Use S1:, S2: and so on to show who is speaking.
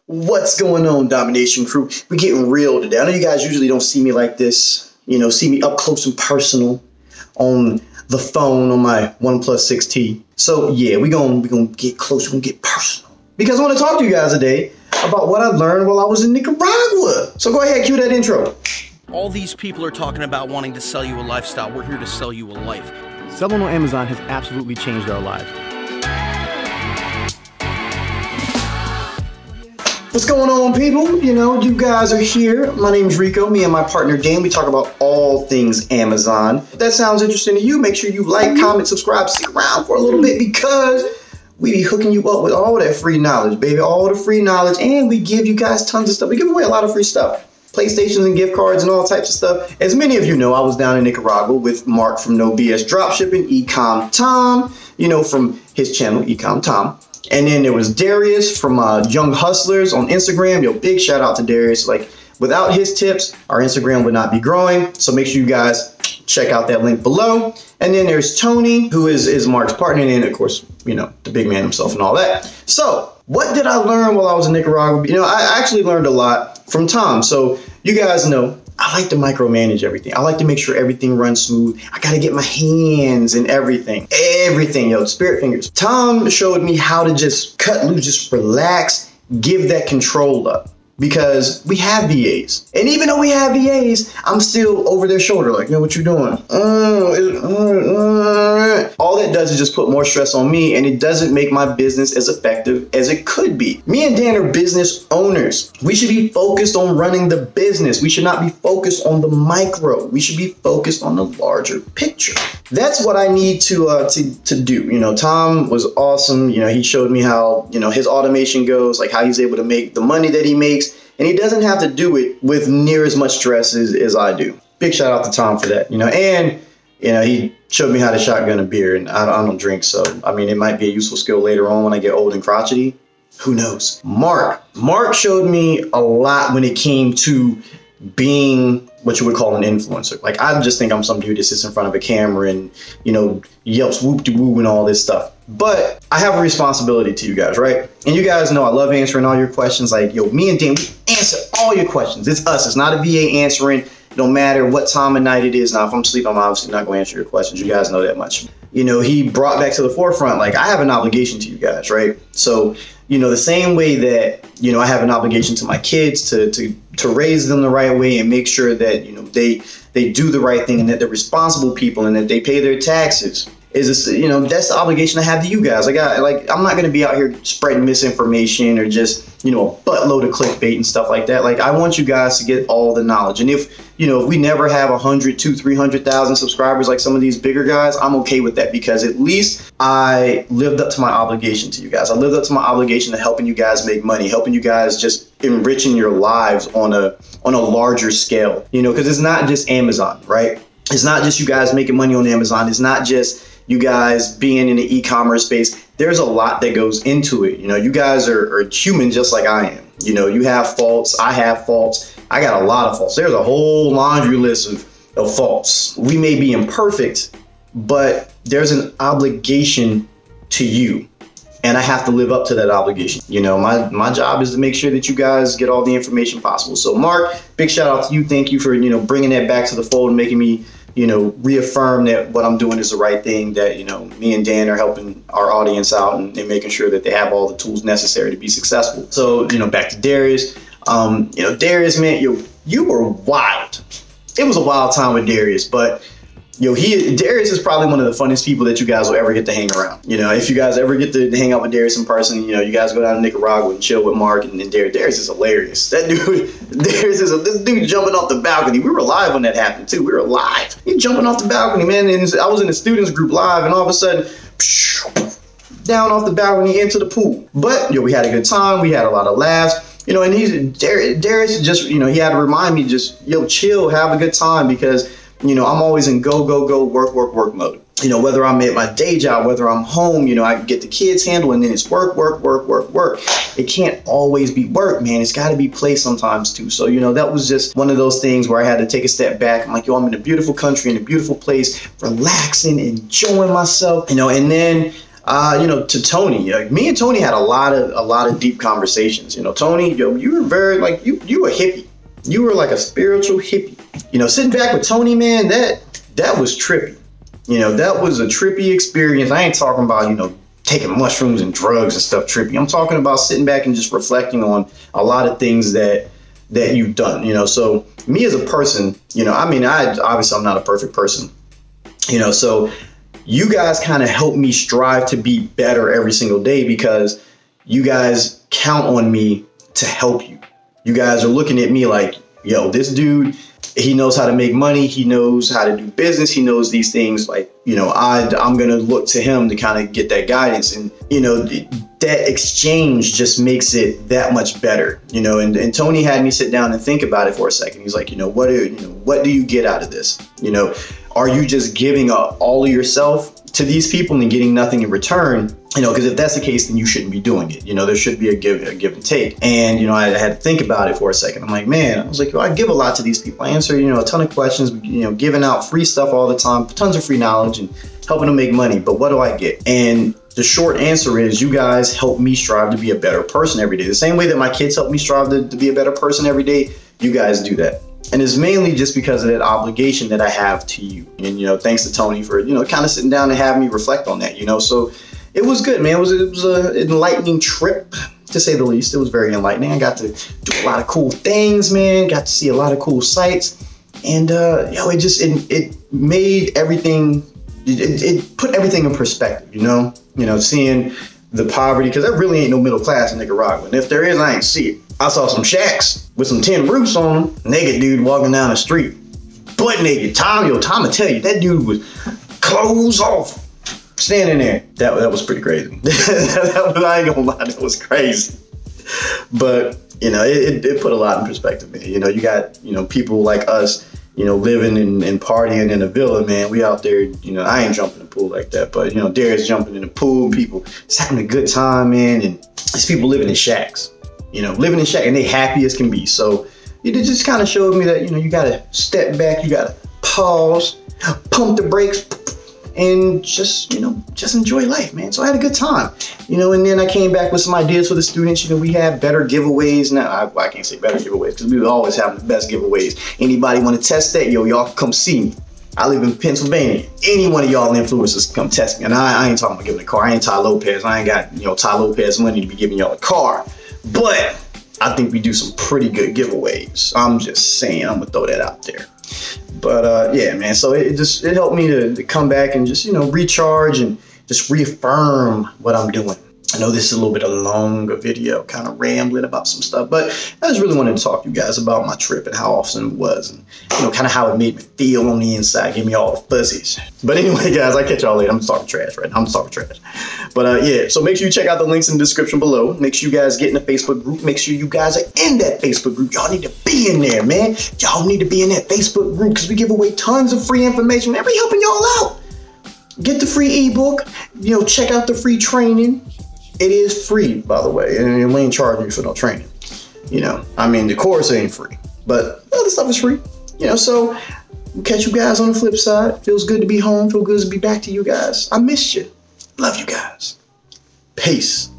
S1: What's going on, Domination Crew? We're getting real today. I know you guys usually don't see me like this, see me up close and personal on the phone on my OnePlus 6T. So yeah, we're gonna get close, we're gonna get personal. Because I want to talk to you guys today about what I learned while I was in Nicaragua. So go ahead, cue that intro.
S2: All these people are talking about wanting to sell you a lifestyle. We're here to sell you a life.
S3: Selling on Amazon has absolutely changed our lives.
S1: What's going on, people? You guys are here. My name's Rico. Me and my partner Dan, we talk about all things Amazon. If that sounds interesting to you, make sure you like, comment, subscribe, stick around for a little bit because we be hooking you up with all that free knowledge, baby. All the free knowledge, and we give you guys tons of stuff. We give away a lot of free stuff. PlayStations and gift cards and all types of stuff. As many of you know, I was down in Nicaragua with Mark from No BS Dropshipping, eCom Tom, from his channel, eCom Tom. And then there was Darius from Young Hstlrs on Instagram. Big shout out to Darius. Without his tips, our Instagram would not be growing. So make sure you guys check out that link below. And then there's Tony, who is Mark's partner. And then, of course, the big man himself and all that. So what did I learn while I was in Nicaragua? I actually learned a lot from Tom. So you guys know, I like to micromanage everything. I like to make sure everything runs smooth. I got to get my hands in everything. Everything, spirit fingers. Tom showed me how to just cut loose, just relax, give that control up. Because we have VAs. And even though we have VAs, I'm still over their shoulder like, what you doing? All that does is just put more stress on me, and it doesn't make my business as effective as it could be. Me and Dan are business owners. We should be focused on running the business. We should not be focused on the micro. We should be focused on the larger picture. That's what I need to do. Tom was awesome. He showed me how, his automation goes, like how he's able to make the money that he makes. And he doesn't have to do it with near as much stress as I do. Big shout out to Tom for that, and, he showed me how to shotgun a beer, and I don't drink. So, it might be a useful skill later on when I get old and crotchety. Who knows? Mark showed me a lot when it came to being what you would call an influencer. I just think I'm some dude that sits in front of a camera and, yelps whoop-de-woo and all this stuff. But I have a responsibility to you guys, right? And you guys know I love answering all your questions. Me and Dan, we answer all your questions. It's us. It's not a VA answering. No matter what time of night it is. Now, if I'm asleep, I'm obviously not going to answer your questions. You guys know that much. He brought back to the forefront, I have an obligation to you guys, right? So, the same way that, I have an obligation to my kids to raise them the right way and make sure that, they do the right thing and that they're responsible people and that they pay their taxes. That's the obligation I have to you guys. I'm not going to be out here spreading misinformation or just, a buttload of clickbait and stuff like that. I want you guys to get all the knowledge. And if we never have 100, 200, 300,000 subscribers like some of these bigger guys, I'm okay with that because at least I lived up to my obligation to you guys. I lived up to my obligation to helping you guys make money, helping you guys just enriching your lives on a larger scale, because it's not just Amazon, right? It's not just you guys making money on Amazon. It's not just you guys being in the e-commerce space. There's a lot that goes into it. You guys are human just like I am. You have faults. I have faults. I got a lot of faults. There's a whole laundry list of faults. We may be imperfect, but there's an obligation to you. And I have to live up to that obligation. My job is to make sure that you guys get all the information possible. So Mark, big shout out to you. Thank you for, bringing that back to the fold and making me, reaffirm that what I'm doing is the right thing, that, me and Dan are helping our audience out and making sure that they have all the tools necessary to be successful. So, back to Darius. Darius, man, you were wild. It was a wild time with Darius, but Darius is probably one of the funnest people that you guys will ever get to hang around. If you guys ever get to hang out with Darius in person, you guys go down to Nicaragua and chill with Mark and Darius. Darius is hilarious. That dude, this dude jumping off the balcony. We were live when that happened too. We were live. He jumping off the balcony, man. And I was in the students group live, and all of a sudden, down off the balcony into the pool. But we had a good time. We had a lot of laughs. And Darius just, he had to remind me, just chill, have a good time, because I'm always in go, work mode. Whether I'm at my day job, whether I'm home, I can get the kids handled, and then it's work. It can't always be work, man. It's got to be play sometimes too. So, that was just one of those things where I had to take a step back. I'm like, I'm in a beautiful country, in a beautiful place, relaxing, enjoying myself, and then To Tony, me and Tony had a lot of deep conversations. Tony, you were very like you were a hippie. You were like a spiritual hippie. Sitting back with Tony, man, that was trippy. That was a trippy experience. I ain't talking about, taking mushrooms and drugs and stuff trippy. I'm talking about sitting back and just reflecting on a lot of things that you've done. So me as a person, obviously I'm not a perfect person, so you guys kind of help me strive to be better every single day because you guys count on me to help you. You guys are looking at me like, yo, this dude, he knows how to make money. He knows how to do business. He knows these things. Like, I'm going to look to him to kind of get that guidance. And, that exchange just makes it that much better, and Tony had me sit down and think about it for a second. He's like, what do you get out of this? Are you just giving up all of yourself to these people and getting nothing in return? Because if that's the case, then you shouldn't be doing it. There should be a give and take. And, I had to think about it for a second. I'm like, man, I was like, I give a lot to these people. I answer, a ton of questions, giving out free stuff all the time, tons of free knowledge and helping them make money. But what do I get? And the short answer is you guys help me strive to be a better person every day. The same way that my kids help me strive to be a better person every day, you guys do that. And it's mainly just because of that obligation that I have to you. And, thanks to Tony for, kind of sitting down and having me reflect on that, So it was good, man. It was an enlightening trip, to say the least. It was very enlightening. I got to do a lot of cool things, man. Got to see a lot of cool sights. And, it made everything, it put everything in perspective, seeing the poverty, because there really ain't no middle class in Nicaragua. And if there is, I ain't see it. I saw some shacks with some tin roofs on them, naked dude walking down the street, butt naked. Tom will tell you, that dude was clothes off, standing there. That was pretty crazy. I ain't gonna lie, that was crazy. But, it put a lot in perspective, man. You got, people like us, living and partying in a villa, man. We out there, I ain't jumping in the pool like that, but, Derrick's jumping in the pool, people just having a good time, man. And these people living in shacks, living in shacks, and they happy as can be. So it just kind of showed me that, you got to step back, you got to pause, pump the brakes, and just enjoy life, man. So I had a good time, and then I came back with some ideas for the students. We have better giveaways. Now, I can't say better giveaways because we always have the best giveaways. Anybody want to test that? Y'all can come see me. I live in Pennsylvania. Any one of y'all influencers can come test me. And I ain't talking about giving a car. I ain't Ty Lopez. I ain't got, Ty Lopez money to be giving y'all a car. But I think we do some pretty good giveaways. I'm just saying, I'm gonna throw that out there. But yeah, man, so it helped me to come back and just, recharge and just reaffirm what I'm doing. I know this is a little bit of a longer video, kind of rambling about some stuff, but I just really wanted to talk to you guys about my trip and how awesome it was and, kind of how it made me feel on the inside, give me all the fuzzies. But anyway, guys, I'll catch y'all later. I'm just talking trash right now. I'm just talking trash. But yeah, so make sure you check out the links in the description below. Make sure you guys get in the Facebook group. Make sure you guys are in that Facebook group. Y'all need to be in there, man. Y'all need to be in that Facebook group because we give away tons of free information. Man, we helping y'all out. Get the free ebook. Check out the free training. It is free, by the way, and we ain't charging you for no training. The course ain't free, but the other stuff is free. So we'll catch you guys on the flip side. Feels good to be home. Feels good to be back to you guys. I missed you. Love you guys. Peace.